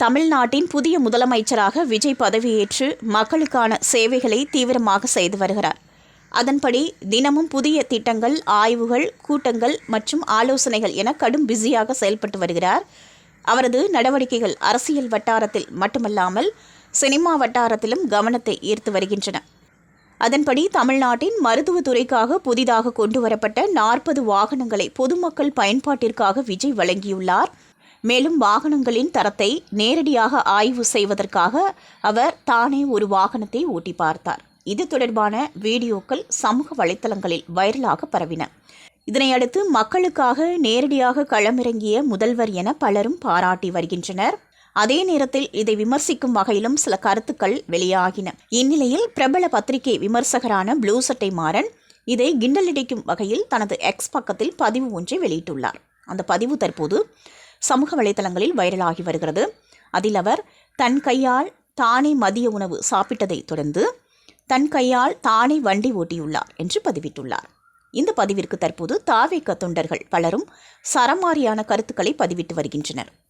தமிழ்நாட்டின் புதிய முதலமைச்சராக விஜய் பதவியேற்று மக்களுக்கான சேவைகளை தீவிரமாக செய்து வருகிறார். அதன்படி தினமும் புதிய திட்டங்கள், ஆய்வுகள், கூட்டங்கள் மற்றும் ஆலோசனைகள் என கடும் பிஸியாக செயல்பட்டு வருகிறார். அவரது நடவடிக்கைகள் அரசியல் வட்டாரத்தில் மட்டுமல்லாமல் சினிமா வட்டாரத்திலும் கவனத்தை ஈர்த்து வருகின்றன. அதன்படி தமிழ்நாட்டின் மருத்துவத்துறைக்காக புதிதாக கொண்டுவரப்பட்ட 40 வாகனங்களை பொதுமக்கள் பயன்பாட்டிற்காக விஜய் வழங்கியுள்ளார். மேலும் வாகனங்களின் தரத்தை நேரடியாக ஆய்வு செய்வதற்காக அவர் தானே ஒரு வாகனத்தை ஓட்டி பார்த்தார். இது தொடர்பான வீடியோக்கள் சமூக வலைத்தளங்களில் வைரலாக பரவின. இதனையடுத்து மக்களுக்காக நேரடியாக களமிறங்கிய முதல்வர் என பலரும் பாராட்டி வருகின்றனர். அதே நேரத்தில் இதை விமர்சிக்கும் வகையிலும் சில கருத்துக்கள் வெளியாகின. இந்நிலையில் பிரபல பத்திரிகை விமர்சகரான ப்ளூ சட்டை மாறன் இதை கிண்டலடிக்கும் வகையில் தனது எக்ஸ் பக்கத்தில் பதிவு ஒன்றை வெளியிட்டுள்ளார். அந்த பதிவு தற்போது சமூக வலைத்தளங்களில் வைரலாகி வருகிறது. அதில் அவர் தன் கையால் தானே மதிய உணவு சாப்பிட்டதை தொடர்ந்து தன் கையால் தானே வண்டி ஓட்டியுள்ளார் என்று பதிவிட்டுள்ளார். இந்த பதிவிற்கு தற்போது தாவேக தொண்டர்கள் பலரும் சரமாரியான கருத்துக்களை பதிவிட்டு வருகின்றனர்.